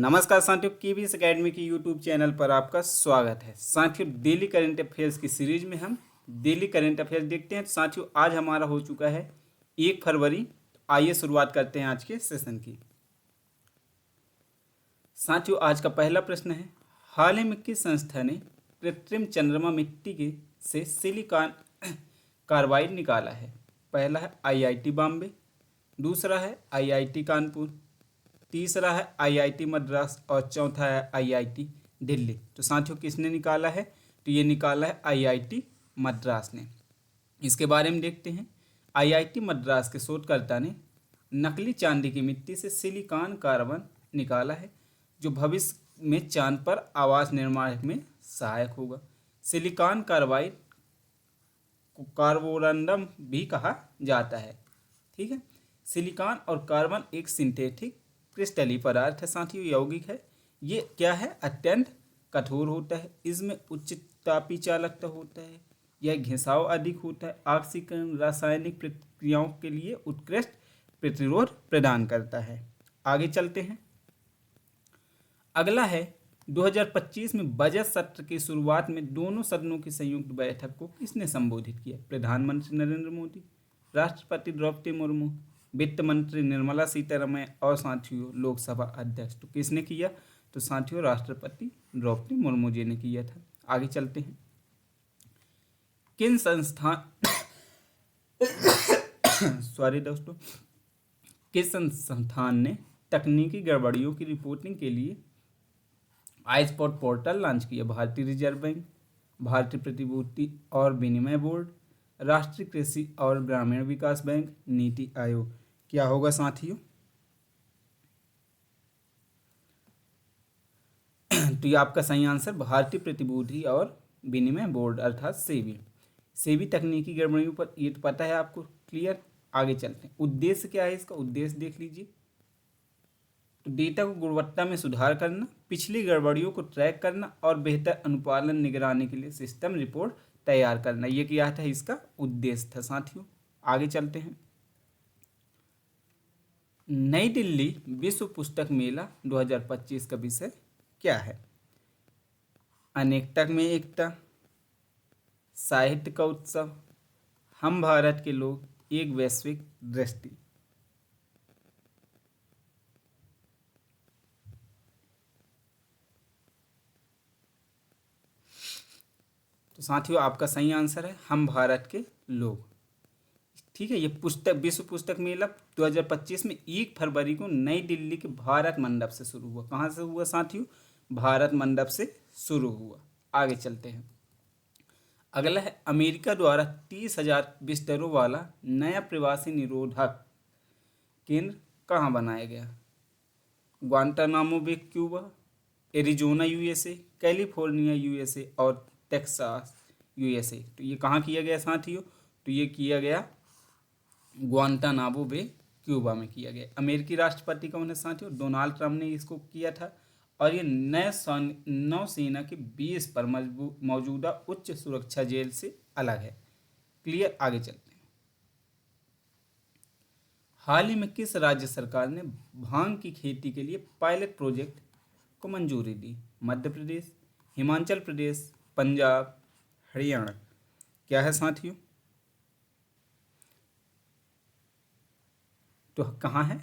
नमस्कार साथियों, KBS academy के यूट्यूब चैनल पर आपका स्वागत है। साथियों, डेली करंट अफेयर्स की सीरीज में हम डेली करंट अफेयर्स देखते हैं। तो साथियों, आज हमारा हो चुका है 1 फरवरी। तो आइए शुरुआत करते हैं आज के सेशन की। साथियों, आज का पहला प्रश्न है, हाल ही में किस संस्था ने कृत्रिम चंद्रमा मिट्टी के से सिलिकॉन कार्बाइड निकाला है? पहला है आईआईटी बॉम्बे, दूसरा है आईआईटी कानपुर, तीसरा है आईआईटी मद्रास और चौथा है आईआईटी दिल्ली। तो साथियों, किसने निकाला है? तो ये निकाला है आईआईटी मद्रास ने। इसके बारे में देखते हैं। आईआईटी मद्रास के शोधकर्ता ने नकली चांदी की मिट्टी से सिलिकॉन कार्बन निकाला है, जो भविष्य में चांद पर आवास निर्माण में सहायक होगा। सिलिकॉन कार्बाइड को कार्बोरंडम भी कहा जाता है। ठीक है, सिलिकॉन और कार्बन एक सिंथेटिक क्रिस्टलीय पदार्थ है साथियों, यौगिक है। ये क्या है? अत्यंत कठोर होता है, इसमें उच्च तापीय चालकता होता है, यह घिसाव अधिक होता है, ऑक्सीकरण रासायनिक प्रक्रियाओं के लिए उत्कृष्ट प्रतिरोध प्रदान करता है। आगे चलते हैं। अगला है 2025 में बजट सत्र की शुरुआत में दोनों सदनों की संयुक्त बैठक को किसने संबोधित किया? प्रधानमंत्री नरेंद्र मोदी, राष्ट्रपति द्रौपदी मुर्मू, वित्त मंत्री निर्मला सीतारमण और साथियों लोकसभा अध्यक्ष। तो किसने किया? तो साथियों राष्ट्रपति द्रौपदी मुर्मू जी ने किया था। आगे चलते हैं। किन संस्थान सॉरी दोस्तों, किस संस्थान ने तकनीकी गड़बड़ियों की रिपोर्टिंग के लिए आई स्पॉट पोर्टल लॉन्च किया? भारतीय रिजर्व बैंक, भारतीय प्रतिभूति और विनिमय बोर्ड, राष्ट्रीय कृषि और ग्रामीण विकास बैंक, नीति आयोग। क्या होगा साथियों? तो ये आपका सही आंसर भारतीय प्रतिभूति और विनिमय बोर्ड अर्थात सेबी। सेबी तकनीकी गड़बड़ियों पर, ये तो पता है आपको, क्लियर। आगे चलते हैं। उद्देश्य क्या है इसका? उद्देश्य देख लीजिए। तो डेटा को गुणवत्ता में सुधार करना, पिछली गड़बड़ियों को ट्रैक करना और बेहतर अनुपालन निगरानी के लिए सिस्टम रिपोर्ट तैयार करना। ये क्या था? इसका उद्देश्य था साथियों। आगे चलते हैं। नई दिल्ली विश्व पुस्तक मेला 2025 का विषय क्या है? अनेकता में एकता, साहित्य का उत्सव, हम भारत के लोग, एक वैश्विक दृष्टि। तो साथियों आपका सही आंसर है हम भारत के लोग। ठीक है, ये पुस्तक विश्व पुस्तक मेला 2025 में 1 फरवरी को नई दिल्ली के भारत मंडप से शुरू हुआ। कहाँ से हुआ साथियों? भारत मंडप से शुरू हुआ। आगे चलते हैं। अगला है, अमेरिका द्वारा 30,000 बिस्तरों वाला नया प्रवासी निरोधक केंद्र कहाँ बनाया गया? Guantanamo Bay Cuba, Arizona USA, California USA और टेक्सास यूएसए। तो ये कहाँ किया गया साथियों? तो ये किया गया ग्वांटानामो बे क्यूबा में किया गया। अमेरिकी राष्ट्रपति कौन है साथियों? डोनाल्ड ट्रंप ने इसको किया था। और ये नौसेना के बेस पर मौजूदा उच्च सुरक्षा जेल से अलग है। क्लियर। आगे चलते हैं। हाल ही में किस राज्य सरकार ने भांग की खेती के लिए पायलट प्रोजेक्ट को मंजूरी दी? मध्य प्रदेश, हिमाचल प्रदेश, पंजाब, हरियाणा। क्या है साथियों? तो कहाँ है?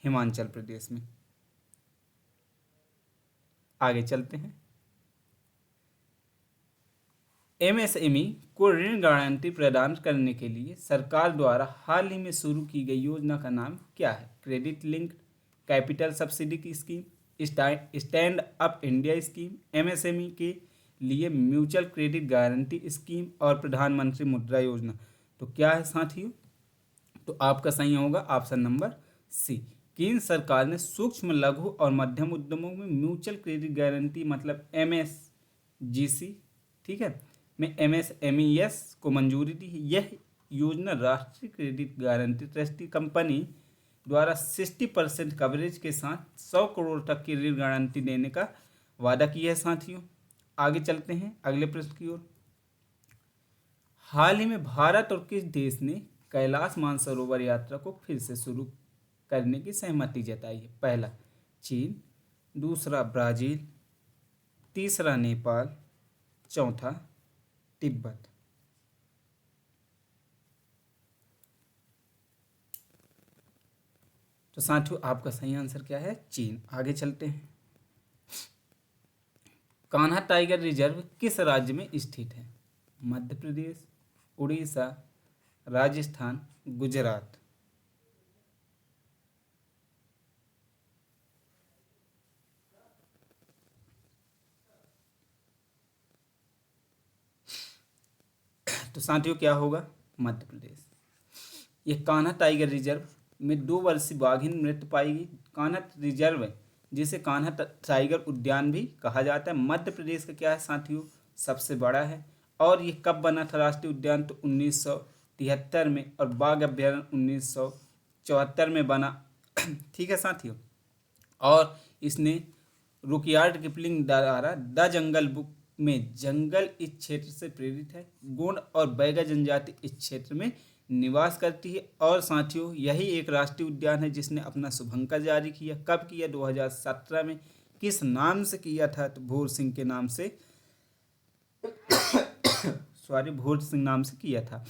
हिमाचल प्रदेश में। आगे चलते हैं। एमएसएमई को ऋण गारंटी प्रदान करने के लिए सरकार द्वारा हाल ही में शुरू की गई योजना का नाम क्या है? क्रेडिट लिंक्ड कैपिटल सब्सिडी की scheme, stand up India scheme, MSME के लिए म्यूचुअल क्रेडिट गारंटी स्कीम और प्रधानमंत्री मुद्रा योजना। तो क्या है साथियों? तो आपका सही होगा ऑप्शन नंबर सी। केंद्र सरकार ने सूक्ष्म लघु और मध्यम उद्यमों में म्यूचुअल क्रेडिट गारंटी मतलब एमएसजीसी, ठीक है, में एमएसएमईएस को मंजूरी दी है। यह योजना राष्ट्रीय क्रेडिट गारंटी ट्रस्टी कंपनी द्वारा 60% कवरेज के साथ 100 करोड़ तक की ऋण गारंटी देने का वादा किया है साथियों। आगे चलते हैं अगले प्रश्न की ओर। हाल ही में भारत और किस देश ने कैलाश मानसरोवर यात्रा को फिर से शुरू करने की सहमति जताई है? पहला चीन, दूसरा ब्राज़ील, तीसरा नेपाल, चौथा तिब्बत। तो साथियों आपका सही आंसर क्या है? चीन। आगे चलते हैं। कान्हा टाइगर रिजर्व किस राज्य में स्थित है? मध्य प्रदेश, उड़ीसा, राजस्थान, गुजरात। तो साथियों क्या होगा? मध्य प्रदेश। ये कान्हा टाइगर रिजर्व में 2 वर्षीय बाघिन मृत पाई गई। कान्हा रिजर्व जिसे कान्हा टाइगर उद्यान भी कहा जाता है, मध्य प्रदेश का क्या है साथियों? सबसे बड़ा है। और ये कब बना था राष्ट्रीय उद्यान? तो 1973 में, और बाघ अभ्यारण्य 1974 में बना। ठीक है साथियों। और इसने रुकयार्ड किपलिंग द्वारा द जंगल बुक में जंगल इस क्षेत्र से प्रेरित है। गोंड और बैगा जनजाति इस क्षेत्र में निवास करती है। और साथियों यही एक राष्ट्रीय उद्यान है जिसने अपना शुभंकर जारी किया। कब किया? 2017 में। किस नाम से किया था? तो भोर सिंह के नाम से भोर सिंह नाम से किया था।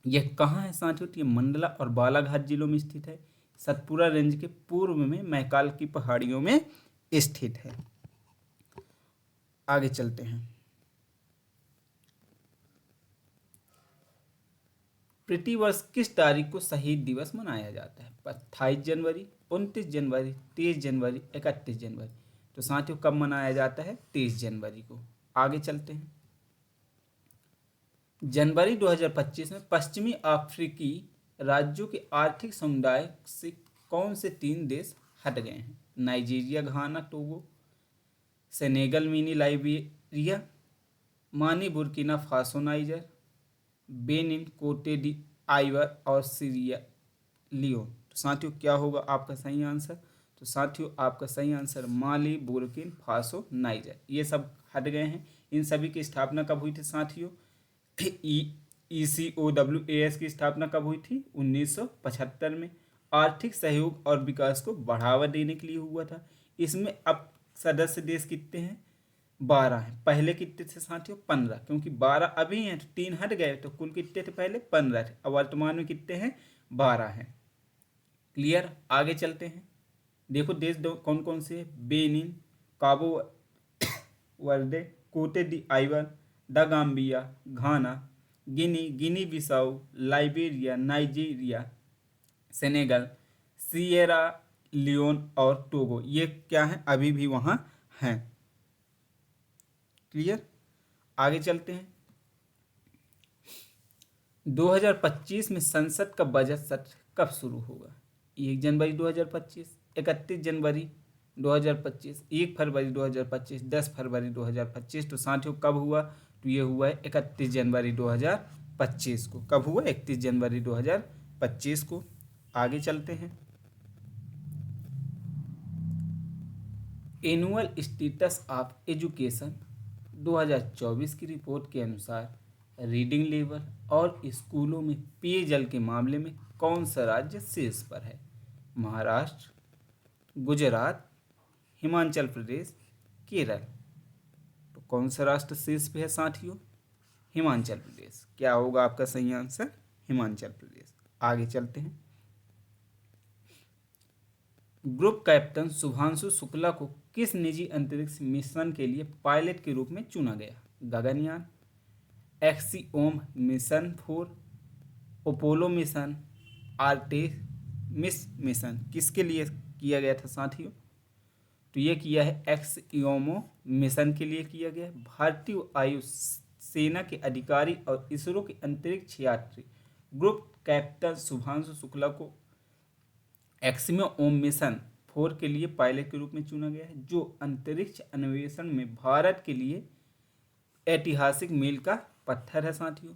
यह कहाँ है साथियों? तो ये मंडला और बालाघाट जिलों में स्थित है। सतपुरा रेंज के पूर्व में मैकाल की पहाड़ियों में स्थित है। आगे चलते हैं। प्रतिवर्ष किस तारीख को शहीद दिवस मनाया जाता है? 28 जनवरी, 29 जनवरी, 30 जनवरी, 31 जनवरी। तो साथियों कब मनाया जाता है? 30 जनवरी को। आगे चलते हैं। जनवरी 2025 में पश्चिमी अफ्रीकी राज्यों के आर्थिक समुदाय से कौन से 3 देश हट गए हैं? नाइजीरिया, घाना, टोगो, सेनेगल, मिनी लाइबेरिया, मानी, बुर्किना फासो, नाइजर, बेनिन, कोटे डी आइवर और सीरिया लियोन। तो साथियों क्या होगा आपका सही आंसर? तो साथियों आपका सही आंसर माली, बुर्किन फासो, नाइजर, ये सब हट गए हैं। इन सभी की स्थापना कब हुई थी साथियों? ECOWAS की स्थापना कब हुई थी? 1975 में। आर्थिक सहयोग और विकास को बढ़ावा देने के लिए हुआ था। इसमें अब सदस्य देश कितने हैं? 12 हैं। पहले कितने थे साथियों? 15, क्योंकि 12 अभी हैं तो 3 हट गए, तो कुल कितने थे? पहले 15 थे। अब वर्तमान में कितने हैं? 12 हैं। क्लियर? आगे चलते हैं। देखो देश दो कौन कौन से? Benin, Cabo Verde, Cote d'Ivoire, the Gambia, Ghana, Guinea, Guinea Bissau, Liberia, Nigeria, Senegal, Sierra Leone और टोगो। ये क्या है? अभी भी वहाँ हैं। क्लियर? आगे चलते हैं। 2025 में संसद का बजट सत्र कब शुरू होगा? 1 जनवरी 2025, 31 जनवरी 2025, 1 फरवरी 2025, 10 फरवरी 2025। तो साथियों कब हुआ? तो ये हुआ है 31 जनवरी 2025 को। कब हुआ? 31 जनवरी 2025 को। आगे चलते हैं। एनुअल स्टेटस ऑफ एजुकेशन 2024 की रिपोर्ट के अनुसार रीडिंग लेवल और स्कूलों में पेयजल के मामले में कौन सा राज्य शीर्ष पर है? महाराष्ट्र, गुजरात, हिमाचल प्रदेश, केरल। तो कौन सा राष्ट्र शीर्ष पे है साथियों? हिमाचल प्रदेश। क्या होगा आपका सही आंसर? हिमाचल प्रदेश। आगे चलते हैं। ग्रुप कैप्टन शुभांशु शुक्ला को किस निजी अंतरिक्ष मिशन के लिए पायलट के रूप में चुना गया? Gaganyaan, axiom mission 4, Apollo mission, Artemis mission. किसके लिए किया गया था साथियों? तो ये किया है एक्सियोमो मिशन के लिए किया गया। भारतीय वायु सेना के अधिकारी और इसरो के अंतरिक्ष यात्री ग्रुप कैप्टन शुभांशु शुक्ला को एक्सियोम मिशन 4 के लिए पायलट के रूप में चुना गया है, जो अंतरिक्ष अन्वेषण में भारत के लिए ऐतिहासिक मील का पत्थर है साथियों।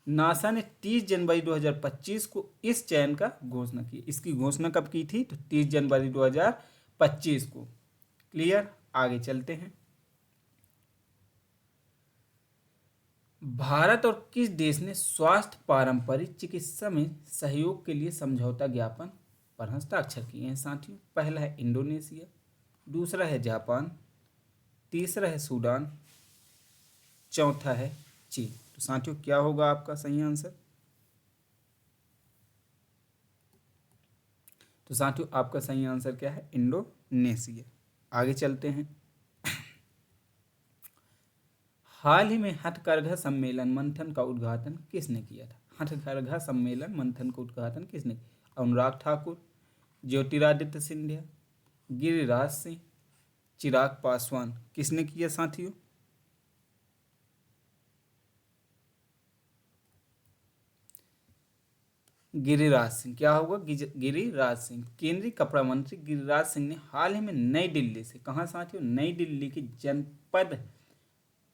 नासा ने 30 जनवरी 2025 को इस चयन का घोषणा की। इसकी घोषणा कब की थी? तो 30 जनवरी 2025 को। क्लियर? आगे चलते हैं। भारत और किस देश ने स्वास्थ्य पारंपरिक चिकित्सा में सहयोग के लिए समझौता ज्ञापन पर हस्ताक्षर किए हैं साथियों? पहला है इंडोनेशिया, दूसरा है जापान, तीसरा है सूडान, चौथा है चीन। तो साथियों क्या होगा आपका सही आंसर? तो साथियों आपका सही आंसर क्या है? इंडोनेशिया। आगे चलते हैं। हाल ही में हथकरघा सम्मेलन मंथन का उद्घाटन किसने किया था? हथकरघा सम्मेलन मंथन का उद्घाटन किसने किया? अनुराग ठाकुर, ज्योतिरादित्य सिंधिया, गिरिराज सिंह, चिराग पासवान। किसने किया साथियों? गिरिराज सिंह। क्या होगा? गिरिराज सिंह। केंद्रीय कपड़ा मंत्री गिरिराज सिंह ने हाल ही में नई दिल्ली से, कहाँ साथियों? नई दिल्ली के जनपद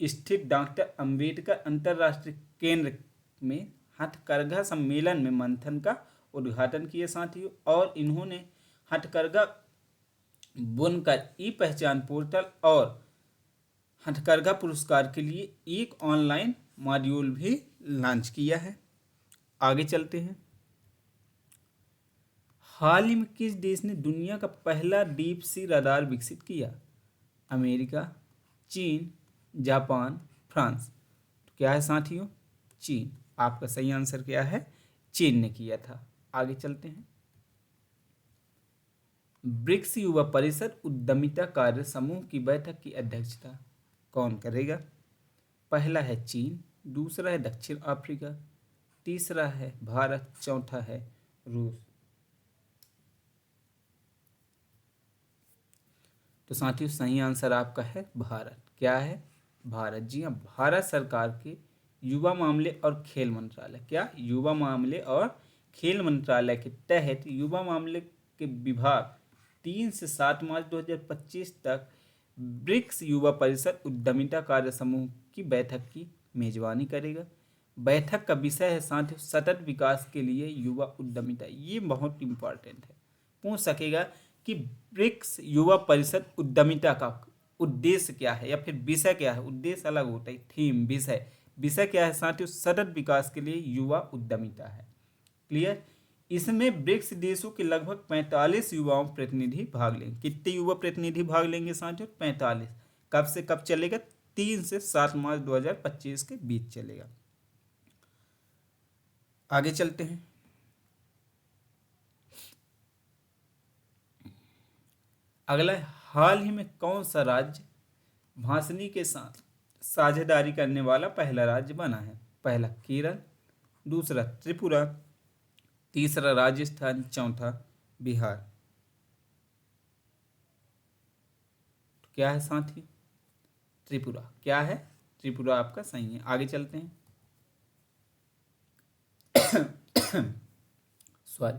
स्थित डॉक्टर अंबेडकर अंतर्राष्ट्रीय केंद्र में हथकरघा सम्मेलन में मंथन का उद्घाटन किया साथियों। और इन्होंने हथकरघा बुनकर ई पहचान पोर्टल और हथकरघा पुरस्कार के लिए एक ऑनलाइन मॉड्यूल भी लॉन्च किया है। आगे चलते हैं। हाल ही में किस देश ने दुनिया का पहला डीप सी रडार विकसित किया? अमेरिका, चीन, जापान, फ्रांस। तो क्या है साथियों? चीन। आपका सही आंसर क्या है? चीन ने किया था। आगे चलते हैं। ब्रिक्स युवा परिषद उद्यमिता कार्य समूह की बैठक की अध्यक्षता कौन करेगा? पहला है चीन, दूसरा है दक्षिण अफ्रीका, तीसरा है भारत, चौथा है रूस। तो साथियों सही आंसर आपका है भारत। क्या है? भारत। जी हाँ, भारत सरकार के युवा मामले और खेल मंत्रालय, क्या? युवा मामले और खेल मंत्रालय के तहत युवा मामले के विभाग 3 से 7 मार्च 2025 तक ब्रिक्स युवा परिषद उद्यमिता कार्य समूह की बैठक की मेजबानी करेगा। बैठक का विषय है साथियों सतत विकास के लिए युवा उद्यमिता। ये बहुत इंपॉर्टेंट है, पूछ सकेगा कि ब्रिक्स युवा परिषद उद्यमिता का उद्देश्य क्या है या फिर विषय क्या है। उद्देश्य अलग होता है, थीम, विषय। विषय क्या है साथियों? सतत विकास के लिए युवा उद्यमिता है। क्लियर? इसमें ब्रिक्स देशों के लगभग 45 युवाओं प्रतिनिधि भाग लेंगे। कितने युवा प्रतिनिधि भाग लेंगे साथियों? 45। कब से कब चलेगा? 3 से 7 मार्च 2025 के बीच चलेगा। आगे चलते हैं। अगला है, हाल ही में कौन सा राज्य भाषणी के साथ साझेदारी करने वाला पहला राज्य बना है? पहला केरल, दूसरा त्रिपुरा, तीसरा राजस्थान, चौथा बिहार। तो क्या है साथी? त्रिपुरा। क्या है? त्रिपुरा आपका सही है। आगे चलते हैं। सॉरी।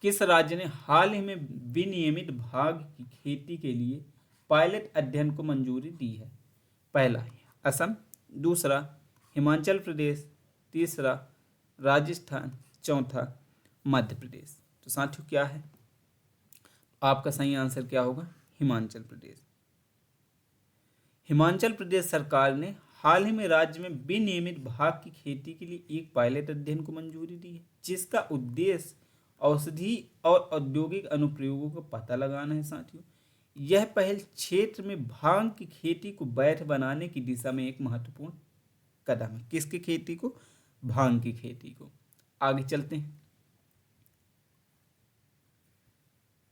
किस राज्य ने हाल ही में विनियमित भांग की खेती के लिए पायलट अध्ययन को मंजूरी दी है? पहला असम, दूसरा हिमाचल प्रदेश, तीसरा राजस्थान, चौथा मध्य प्रदेश। तो साथियों क्या है आपका सही आंसर? क्या होगा? हिमाचल प्रदेश। हिमाचल प्रदेश सरकार ने हाल ही में राज्य में विनियमित भांग की खेती के लिए एक पायलट अध्ययन को मंजूरी दी है, जिसका उद्देश्य औषधि और औद्योगिक अनुप्रयोगों का पता लगाना है साथियों। यह पहल क्षेत्र में भांग की खेती को वैध बनाने की दिशा में एक महत्वपूर्ण कदम है। किसकी खेती को? भांग की खेती को। आगे चलते हैं।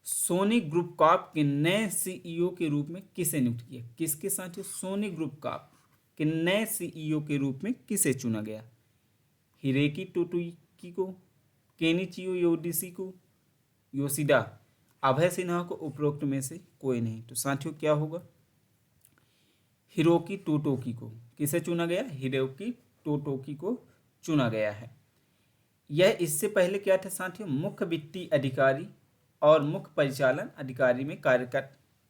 सोनी ग्रुप कॉर्प के नए सीईओ के रूप में किसे नियुक्त किया? किसके साथियों? सोनी ग्रुप कॉर्प के नए सीईओ के रूप में किसे चुना गया? हिरेकी टोटोकी को, केनिचियो योडिसी को, योशिदा, अभय सिन्हा को, उपरोक्त में से कोई नहीं। तो साथियों क्या होगा? हिरोकी टोटोकी को। किसे चुना गया? हिरोकी टोटोकी को चुना गया है। यह इससे पहले क्या थे साथियों? मुख्य वित्तीय अधिकारी और मुख्य परिचालन अधिकारी में कार्य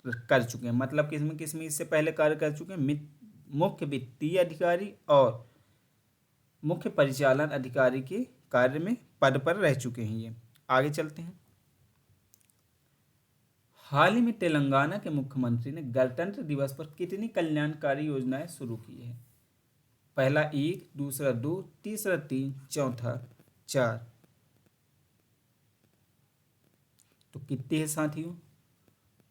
कर चुके हैं। मतलब किसमें इससे पहले कार्य कर चुके हैं? मुख्य वित्तीय अधिकारी और मुख्य परिचालन अधिकारी के कार्य में पद पर रह चुके हैं ये। आगे चलते हैं। हाल ही में तेलंगाना के मुख्यमंत्री ने गणतंत्र दिवस पर कितनी कल्याणकारी योजनाएं शुरू की है? पहला 1, दूसरा 2, तीसरा 3, चौथा 4। तो कितने हैं साथियों?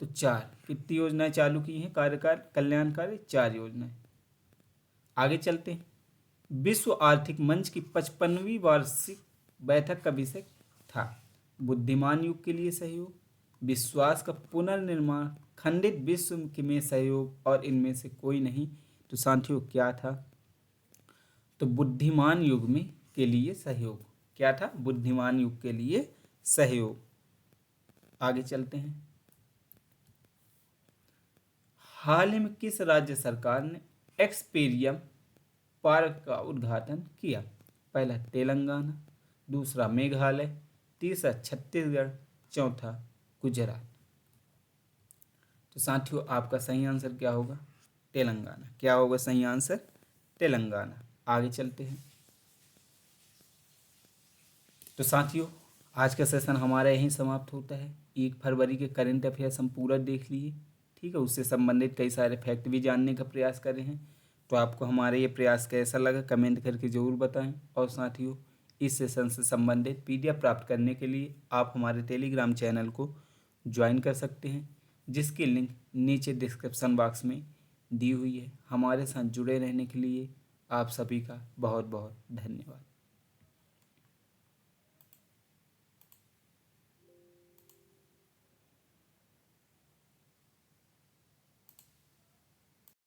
तो 4। कितनी योजनाएं चालू की हैं कार्यकाल कल्याणकारी? 4 योजनाएं। आगे चलते हैं। विश्व आर्थिक मंच की 55वीं वार्षिक बैठक का विषय था बुद्धिमान युग के लिए सहयोग, विश्वास का पुनर्निर्माण, खंडित विश्व में सहयोग और इनमें से कोई नहीं। तो साथियों क्या था? तो बुद्धिमान युग में के लिए सहयोग। क्या था? बुद्धिमान युग के लिए सहयोग। आगे चलते हैं। हाल ही में किस राज्य सरकार ने एक्सपेरियम पार्क का उद्घाटन किया? पहला तेलंगाना, दूसरा मेघालय, तीसरा छत्तीसगढ़, चौथा गुजरात। तो साथियों आपका सही आंसर क्या होगा? तेलंगाना। क्या होगा सही आंसर? तेलंगाना। आगे चलते हैं। तो साथियों आज का सेशन हमारा यहीं समाप्त होता है। 1 फरवरी के करंट अफेयर्स हम पूरा देख लिए, ठीक है। उससे संबंधित कई सारे फैक्ट भी जानने का प्रयास कर रहे हैं। तो आपको हमारे ये प्रयास कैसा लगा कमेंट करके ज़रूर बताएं। और साथियों इस सेशन से संबंधित पीडीएफ प्राप्त करने के लिए आप हमारे टेलीग्राम चैनल को ज्वाइन कर सकते हैं, जिसकी लिंक नीचे डिस्क्रिप्शन बॉक्स में दी हुई है। हमारे साथ जुड़े रहने के लिए आप सभी का बहुत बहुत धन्यवाद।